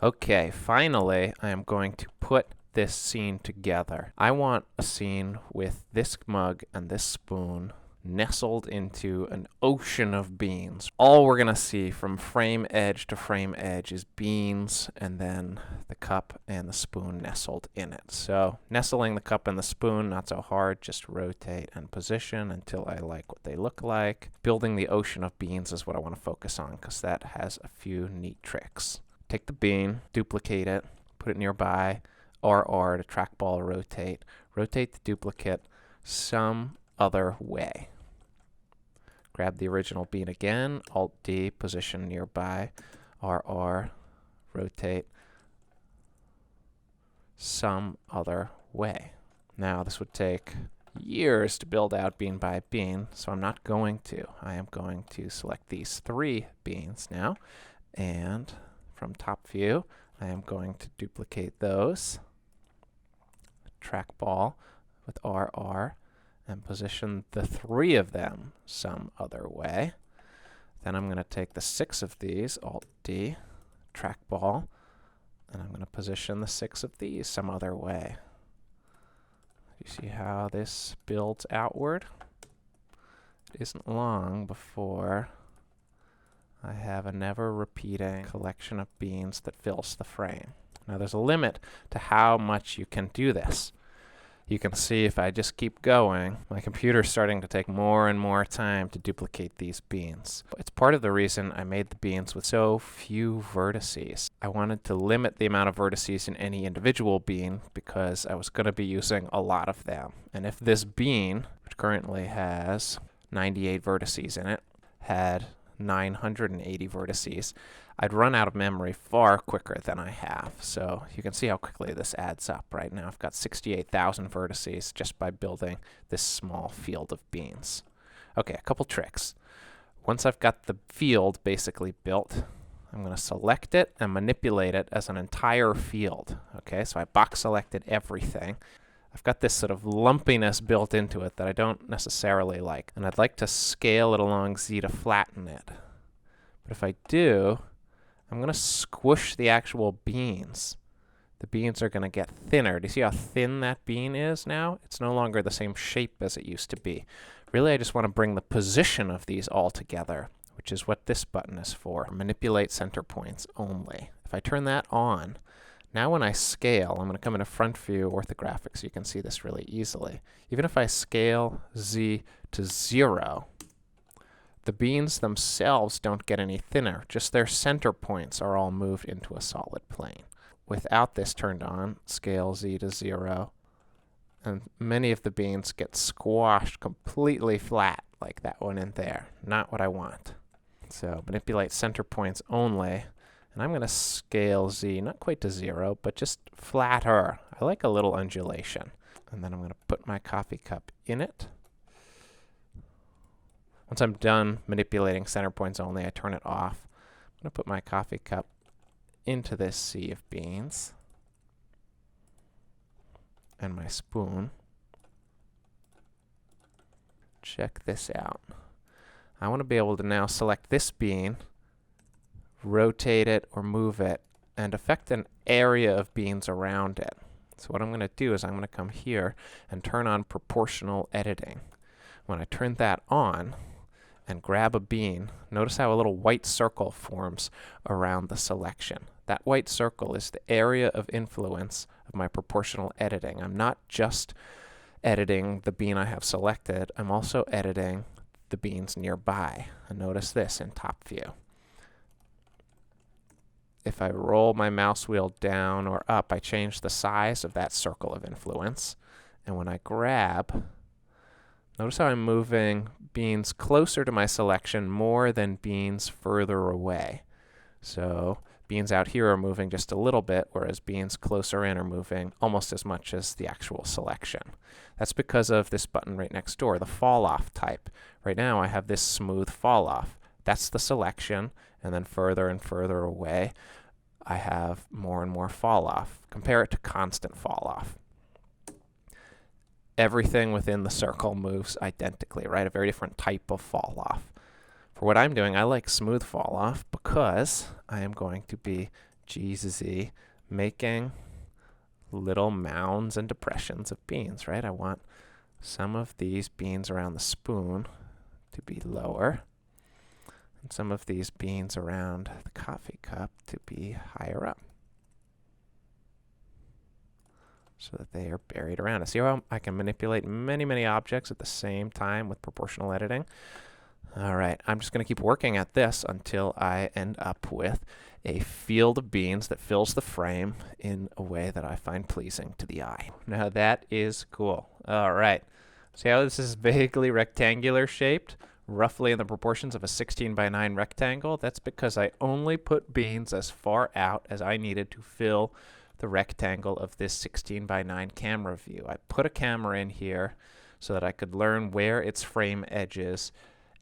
Okay, finally, I am going to put this scene together. I want a scene with this mug and this spoon nestled into an ocean of beans. All we're going to see from frame edge to frame edge is beans and then the cup and the spoon nestled in it. So nestling the cup and the spoon, not so hard, just rotate and position until I like what they look like. Building the ocean of beans is what I want to focus on because that has a few neat tricks. Take the bean, duplicate it, put it nearby, RR to trackball rotate. Rotate the duplicate some other way. Grab the original bean again, Alt-D, position nearby, RR, rotate some other way. Now this would take years to build out bean by bean, so I'm not going to. I am going to select these 3 beans now, and from top view, I am going to duplicate those, trackball with RR, and position the 3 of them some other way. Then I'm going to take the 6 of these, Alt-D, trackball, and I'm going to position the 6 of these some other way. You see how this builds outward? It isn't long before I have a never-repeating collection of beans that fills the frame. Now there's a limit to how much you can do this. You can see if I just keep going, my computer's starting to take more and more time to duplicate these beans. It's part of the reason I made the beans with so few vertices. I wanted to limit the amount of vertices in any individual bean because I was going to be using a lot of them. And if this bean, which currently has 98 vertices in it, had 980 vertices, I'd run out of memory far quicker than I have. So you can see how quickly this adds up. Right now I've got 68,000 vertices just by building this small field of beans. Okay, a couple tricks. Once I've got the field basically built, I'm going to select it and manipulate it as an entire field. Okay, so I box selected everything. I've got this sort of lumpiness built into it that I don't necessarily like, and I'd like to scale it along Z to flatten it. But if I do, I'm going to squish the actual beans. The beans are going to get thinner. Do you see how thin that bean is now? It's no longer the same shape as it used to be. Really, I just want to bring the position of these all together, which is what this button is for. Manipulate center points only. If I turn that on, now when I scale, I'm going to come into front view orthographic so you can see this really easily. Even if I scale Z to 0, the beans themselves don't get any thinner, just their center points are all moved into a solid plane. Without this turned on, scale Z to 0, and many of the beans get squashed completely flat, like that one in there. Not what I want. So manipulate center points only, and I'm going to scale Z, not quite to 0, but just flatter. I like a little undulation. And then I'm going to put my coffee cup in it. Once I'm done manipulating center points only, I turn it off. I'm going to put my coffee cup into this sea of beans. And my spoon. Check this out. I want to be able to now select this bean, rotate it or move it, and affect an area of beans around it. So what I'm going to do is I'm going to come here and turn on proportional editing. When I turn that on and grab a bean, notice how a little white circle forms around the selection. That white circle is the area of influence of my proportional editing. I'm not just editing the bean I have selected, I'm also editing the beans nearby. And notice this in top view. If I roll my mouse wheel down or up, I change the size of that circle of influence. And when I grab, notice how I'm moving beans closer to my selection more than beans further away. So beans out here are moving just a little bit, whereas beans closer in are moving almost as much as the actual selection. That's because of this button right next door, the fall off type. Right now I have this smooth fall off. That's the selection, and then further and further away I have more and more fall off. Compare it to constant fall off. Everything within the circle moves identically, right? A very different type of fall off. For what I'm doing, I like smooth fall off because I am going to be Jesus-y, making little mounds and depressions of beans, right? I want some of these beans around the spoon to be lower, and some of these beans around the coffee cup to be higher up, so that they are buried around us. See how I can manipulate many, many objects at the same time with proportional editing? All right, I'm just going to keep working at this until I end up with a field of beans that fills the frame in a way that I find pleasing to the eye. Now that is cool. All right, see how this is vaguely rectangular shaped, roughly in the proportions of a 16 by 9 rectangle? That's because I only put beans as far out as I needed to fill the rectangle of this 16 by 9 camera view. I put a camera in here so that I could learn where its frame edges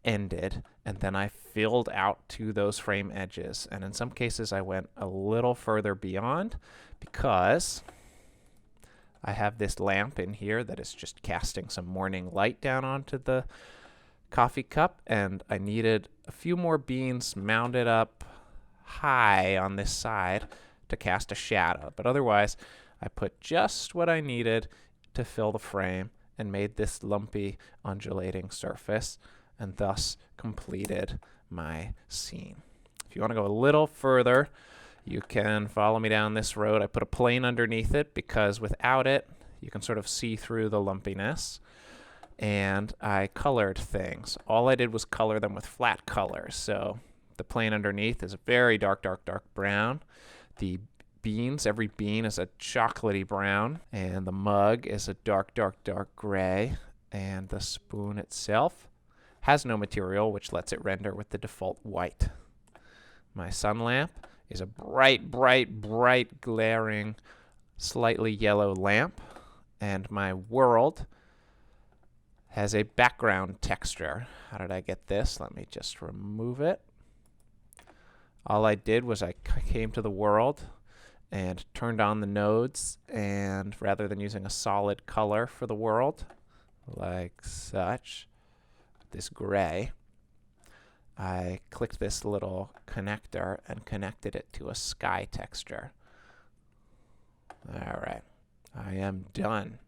ended, and then I filled out to those frame edges. And in some cases I went a little further beyond because I have this lamp in here that is just casting some morning light down onto the coffee cup, and I needed a few more beans mounted up high on this side to cast a shadow. But otherwise I put just what I needed to fill the frame and made this lumpy undulating surface, and thus completed my scene. If you want to go a little further, you can follow me down this road. I put a plane underneath it because without it, you can sort of see through the lumpiness. And I colored things. All I did was color them with flat colors. So the plane underneath is a very dark, dark, dark brown. The beans, every bean is a chocolatey brown. And the mug is a dark, dark, dark gray. And the spoon itself has no material, which lets it render with the default white. My sun lamp is a bright, bright, bright, glaring, slightly yellow lamp. And my world has a background texture. How did I get this? Let me just remove it. All I did was I came to the world and turned on the nodes, and rather than using a solid color for the world, like such, this gray, I clicked this little connector and connected it to a sky texture. All right, I am done.